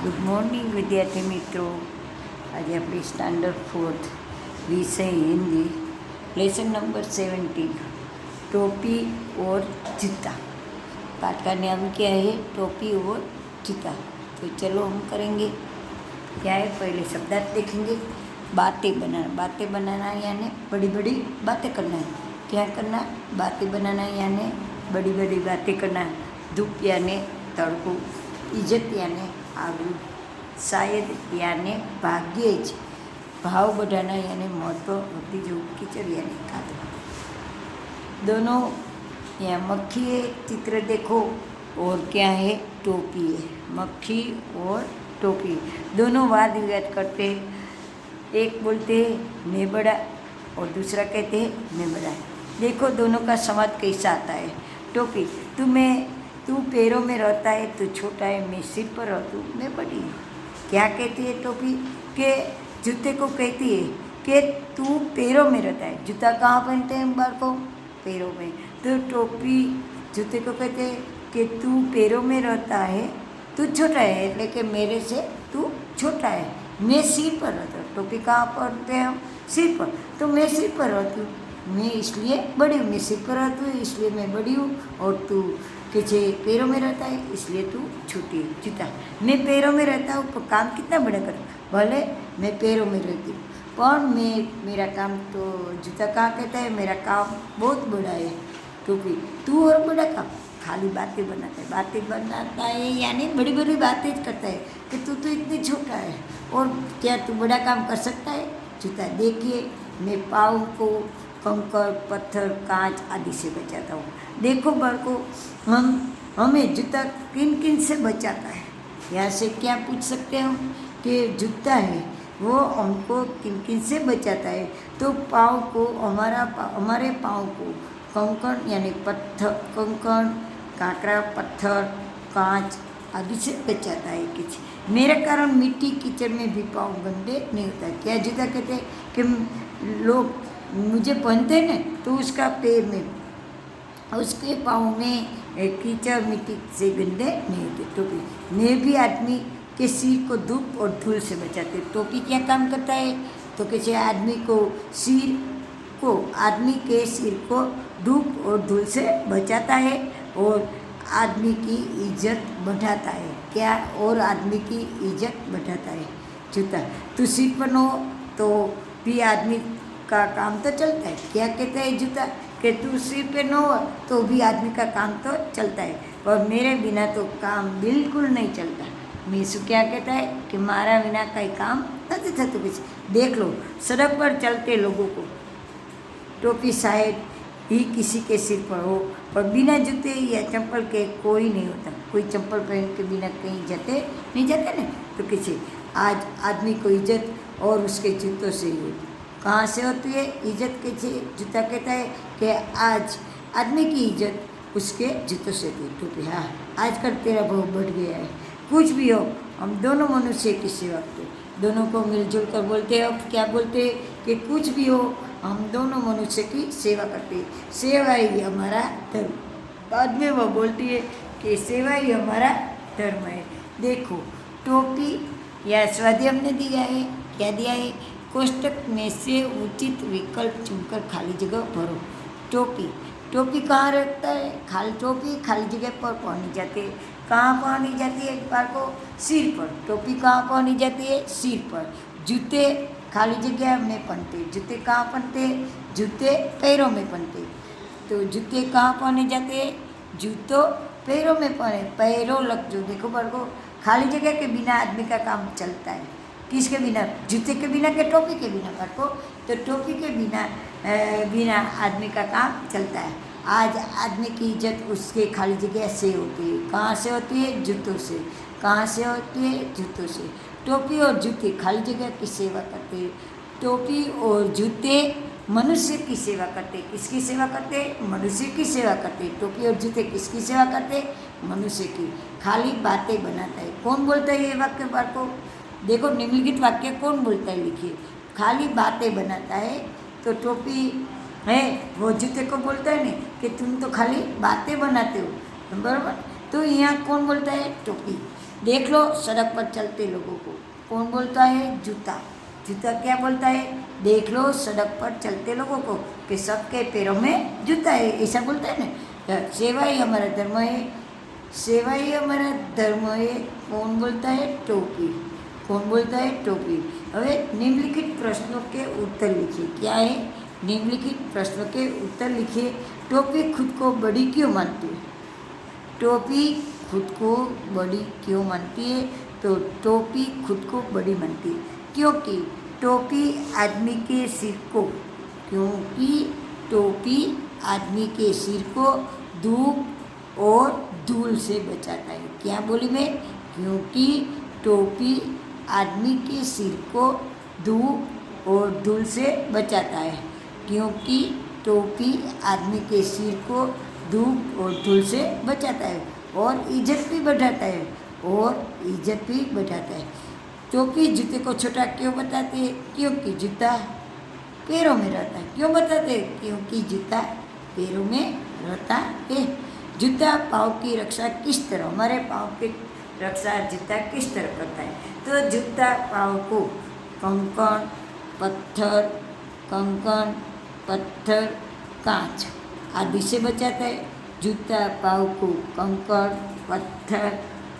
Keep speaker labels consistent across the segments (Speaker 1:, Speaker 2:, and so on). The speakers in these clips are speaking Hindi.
Speaker 1: ગુડ મોર્નિંગ વિદ્યાર્થી મિત્રો. આજે આપણી સ્ટાન્ડર્ડ 4th विषय हिंदी लेसन नंबर 17 टोपी और जूता. पाठ का नाम क्या है? टोपी और जूता. तो चलो हम करेंगे. क्या है? पहले शब्दार्थ देखेंगे. बातें बनाना. बातें बनाना यानी बड़ी बड़ी बातें करना है. क्या करना? बातें बनाना यानी बड़ी बड़ी बातें करना. धूप यानी तड़को. इज्जत यानी आगू. शायद यानी भाग्य ज. भाव बढ़ाना यानी महत्व वृद्धि. जो कीचड़ यानी कादो. दोनों यहाँ मक्खी है, चित्र देखो. और क्या है? टोपी है. मक्खी और टोपी दोनों वाद विवाद करते हैं. एक बोलते हैं मैं बड़ा और दूसरा कहते हैं मैं बड़ा. देखो दोनों का संवाद कैसा आता है. टोपी तू पैरों में रहता है, तू छोटा है. मैं सिर पर रहती हूँ, मैं बड़ी हूँ. क्या कहती है टोपी? के जूते को कहती है कि तू पैरों में रहता है. जूता कहाँ पहनते हैं बार को? पैरों में. तो टोपी जूते को कहते हैं कि तू पैरों में रहता है, तू छोटा है, लेकिन मेरे से तू छोटा है. मैं सिर पर रहता हूँ. टोपी कहाँ पहनते हैं हम? सिर पर. तो मैं सिर पर रहती हूँ, मैं इसलिए बड़ी हूँ. मैं सिर पर रहती हूँ इसलिए मैं बड़ी हूँ. और तू पीछे पैरों में रहता है इसलिए तू छोटी है. जूता मैं पैरों में रहता हूँ, तो काम कितना बड़ा करूँ. भले मैं पैरों में रहती हूँ पर मेरा काम तो जूता कहाँ कहता है मेरा काम बहुत बड़ा है. टोपी तू और बड़ा काम खाली बातें बनाता है. बातें बनाता है यानी बड़ी बड़ी बातें करता है कि तू तो इतनी छोटा है और क्या तू बड़ा काम कर सकता है. जूता देखिए मैं पाँव को कंकड़ पत्थर कांच आदि से बचाता हूँ. देखो बालको हमें जूता किन किन से बचाता है. यहाँ से क्या पूछ सकते हैं हम कि जूता है वो हमको किन किन से बचाता है. तो पाँव को हमारे पाँव को कंकड़ यानी पत्थर कंकड़ कांकरा पत्थर कांच आदि से बचाता है. कुछ मेरे कारण मिट्टी कीचड़ में भी पाँव गंदे नहीं होता. क्या जूता कहते हैं कि लोग मुझे पहनते हैं ना तो उसका पैर में उसके पाँव में कीचड़ मिट्टी से गंदे नहीं होते. टोपी मैं भी आदमी के सिर को धूप और धूल से बचाते. टोपी क्या काम करता है? तो कैसे आदमी के सिर को धूप और धूल से बचाता है और आदमी की इज्जत बढ़ाता है. क्या? और आदमी की इज्जत बढ़ाता है. जूता तू सिर पर हो तो भी आदमी का काम तो चलता है. क्या कहता है जूता? कि तू सिर पे न हो तो भी आदमी का काम तो चलता है, पर मेरे बिना तो काम बिल्कुल नहीं चलता. मीसू क्या कहता है कि मारा बिना कई काम नहीं था. तो कुछ देख लो सड़क पर चलते लोगों को टोपी शायद ही किसी के सिर पर हो, पर बिना जूते या चप्पल के कोई नहीं होता. कोई चप्पल पहन के बिना कहीं नहीं जाते ना. तो किसी आज आदमी को इज्जत और उसके जूतों से ही कहाँ से होती है इज्जत. कैसे? जूता कहता है कि आज आदमी की इज्जत उसके जूतों से थी. टोपी हाँ आजकल तेरा भाव बढ़ गया है. कुछ भी हो हम दोनों मनुष्य की सेवा करते. दोनों को मिलजुल कर बोलते हैं. अब क्या बोलते हैं कि कुछ भी हो हम दोनों मनुष्य की सेवा करते हैं. सेवा ही हमारा धर्म. बाद में वो बोलती है कि सेवा ही हमारा धर्म है. देखो टोपी या स्वाध्याय हमने दिया है. क्या दिया है? कोष्टक में से उचित विकल्प चुनकर खाली जगह भरो. टोपी कहाँ रखता है? टोपी खाली जगह पर पहनी जाती है. कहाँ पहनी जाती है? एक बार को सिर पर. टोपी कहाँ पहनी जाती है? सिर पर. जूते खाली जगह में पहनते. जूते कहाँ पहनते? जूते पैरों में पहनते. तो जूते कहाँ पहने जाते हैं? जूतों पैरों में पहने. पैरों लग जो देखो बार को खाली जगह के बिना आदमी का काम चलता है. किसके बिना? जूते के बिना के टोपी के बिना बार को. तो टोपी के बिना आदमी का काम चलता है. आज आदमी की इज्जत उसके खाली जगह से होती है. कहाँ से होती है? जूतों से. कहाँ से होती है? जूतों से. टोपी और जूते खाली जगह की सेवा करते हैं. टोपी और जूते मनुष्य की सेवा करते. किसकी सेवा करते? मनुष्य की सेवा करते. टोपी और जूते किसकी सेवा करते? मनुष्य की. खाली बातें बनाता है. कौन बोलता है ये वाक्य बार को? देखो निम्नलिखित वाक्य कौन बोलता है लिखिए. खाली बातें बनाता है. तो टोपी है वो जूते को बोलता है नहीं कि तुम तो खाली बातें बनाते हो. बराबर. तो यहाँ कौन बोलता है? टोपी. देख लो सड़क पर चलते लोगों को, कौन बोलता है? जूता। जूता क्या बोलता है? देख लो सड़क पर चलते लोगों को कि सबके पैरों में जूता है, ऐसा बोलता है ना। सेवा ही हमारा धर्म है, सेवा ही हमारा धर्म है, कौन बोलता है? टोपी। कौन बोलता है? टोपी। હવે निम्नलिखित प्रश्नों के उत्तर लिखिए। क्या है? निम्नलिखित प्रश्नों के उत्तर लिखिए। टोपी खुद को बड़ी क्यों मानती है? टोपी खुद को बड़ी क्यों मानती है? तो टोपी खुद को बड़ी मानती है क्योंकि टोपी आदमी के सिर को, क्योंकि टोपी आदमी के सिर को धूप और धूल से बचाता है। क्या बोली मैं? क्योंकि टोपी आदमी के सिर को धूप और धूल से बचाता है। क्योंकि टोपी आदमी के सिर को धूप और धूल से बचाता है और इज्जत भी बढ़ाता है, और इज्जत भी बढ़ाता है। टोपी जूते को छोटा क्यों बताते हैं? क्योंकि जूता पैरों में रहता है। क्यों बताते हैं? क्योंकि जूता पैरों में रहता है। जूता पाँव की रक्षा किस तरह, हमारे पाँव की रक्षा जूता किस तरह करता है? तो जूता पाँव को कंकड़ पत्थर कांच आदि से बचाता है। जूता पाँव को कंकड़ पत्थर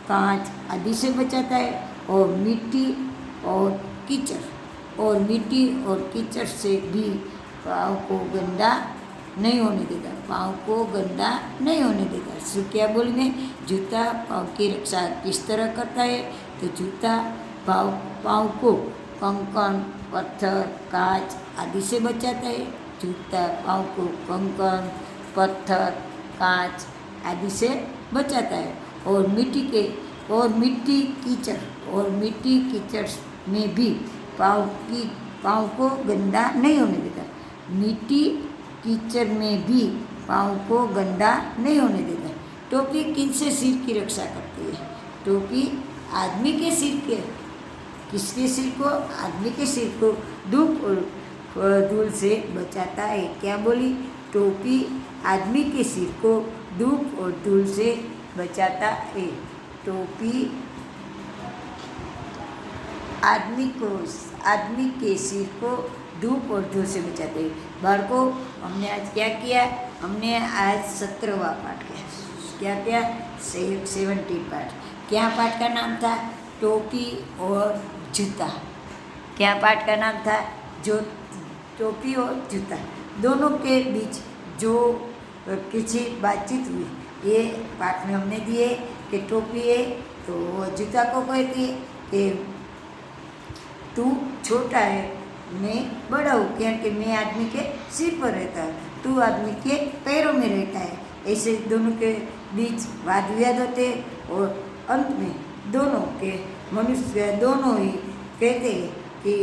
Speaker 1: कांच आदि से बचाता है और मिट्टी और कीचड़ से भी पाँव को गंदा नहीं होने देता, पाँव को गंदा नहीं होने देता। सो क्या बोली मैं? जूता पाँव की रक्षा किस तरह करता है? तो जूता पाँव को कंकड़ पत्थर कांच आदि से बचाता है। जूता पाँव को कंकड़ पत्थर कांच आदि से बचाता है और मिट्टी कीचड़ में भी पाँव को गंदा नहीं होने देता। मिट्टी कीचड़ में भी पाँव को गंदा नहीं होने देता। टोपी किनसे सिर की रक्षा करती है? टोपी आदमी के सिर के, किसके सिर को? आदमी के सिर को धूप और धूल से बचाता है। क्या बोली? टोपी आदमी के सिर को धूप और धूल से बचाता है। टोपी आदमी के सिर को धूप और धूल से बचाते हैं। बालकों, हमने आज क्या किया? हमने आज 17वां पाठ किया। क्या? 17 पाठ। क्या पाठ का नाम था? टोपी और जूता। क्या पाठ का नाम था? जो टोपी और जूता दोनों के बीच जो किसी बातचीत हुई, ये पाठ में हमने दिए कि टोपी है तो जूता को कहती है कि तू छोटा है, मैं बड़ा हूँ, क्योंकि मैं आदमी के सिर पर रहता हूँ, तू आदमी के पैरों में रहता है। ऐसे दोनों के बीच वाद विवाद होते और अंत में दोनों के मनुष्य दोनों ही कहते हैं कि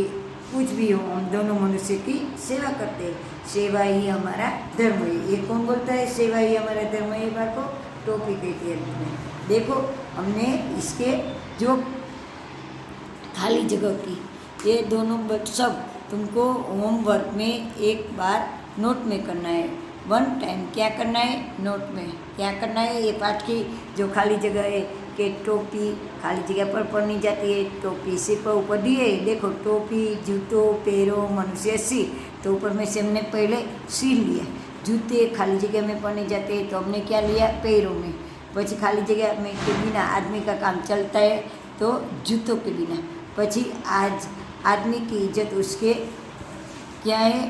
Speaker 1: कुछ भी हो, हम दोनों मनुष्य की सेवा करते हैं। सेवा ही हमारा धर्म है। ये कौन बोलता है? सेवा ही हमारा धर्म है। बात को टोपी कहती है। देखो, हमने इसके जो खाली जगह की, ये दोनों सब तुमको होमवर्क में एक बार नोट में करना है। 1 टाइम क्या करना है? नोट में क्या करना है? ये पाठ की जो खाली जगह है कि टोपी खाली जगह पर पढ़नी जाती है। टोपी सिर पर ऊपर दी है, देखो टोपी जूतों पैरों मनुष्य सिर, तो ऊपर में से हमने पहले सिर लिया। जूते खाली जगह में पढ़ने जाते हैं तो हमने क्या लिया? पैरों में। પછી खाली जगह में के बिना आदमी का काम चलता है तो जूतों के बिना। પછી आज आदमी की इज्जत उसके क्या है?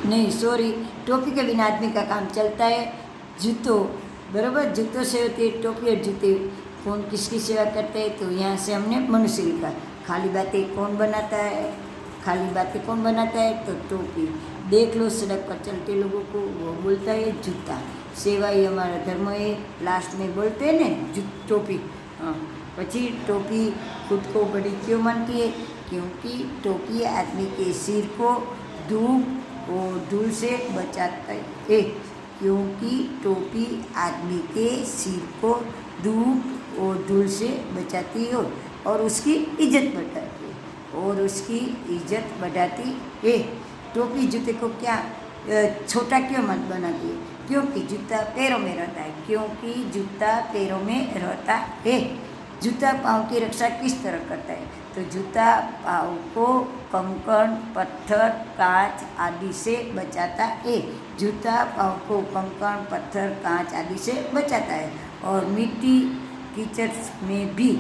Speaker 1: नहीं सॉरी, टोपी के बिना आदमी का काम चलता है। जूतों, बराबर, जूतों से होती है टोपी और जूते। कौन किसकी सेवा करते हैं? तो यहाँ से हमने मनुष्य लिखा। खाली बातें कौन बनाता है? खाली बातें कौन बनाता है? तो टोपी। देख लो सड़क पर चलते लोगों को, वो बोलता है जूता। सेवा ही हमारा धर्म है, लास्ट में बोलते हैं ना टोपी। हाँ, પછી टोपी खुद को बड़ी क्यों मानती है? क्योंकि टोपी आदमी के सिर को धूप और धूल से बचाता है। क्योंकि टोपी आदमी के सिर को धूप और धूल से बचाती है और उसकी इज्जत बढ़ाती है। टोपी जूते को क्या छोटा क्यों मत बनाती है? क्योंकि जूता पैरों में रहता है, क्योंकि जूता पैरों में रहता है। जूता पाँव की रक्षा किस तरह करता है? तो जूता पाँव को कंकड़, पत्थर, कांच आदि से बचाता है। जूता पाँव को कंकड़, पत्थर, कांच आदि से बचाता है और मिट्टी कीचड़ में भी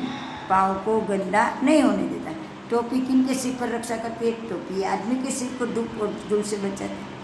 Speaker 1: पाँव को गंदा नहीं होने देता। टोपी किन के सिर पर रक्षा करती है? टोपी आदमी के सिर को धूप और धूल से बचाती है।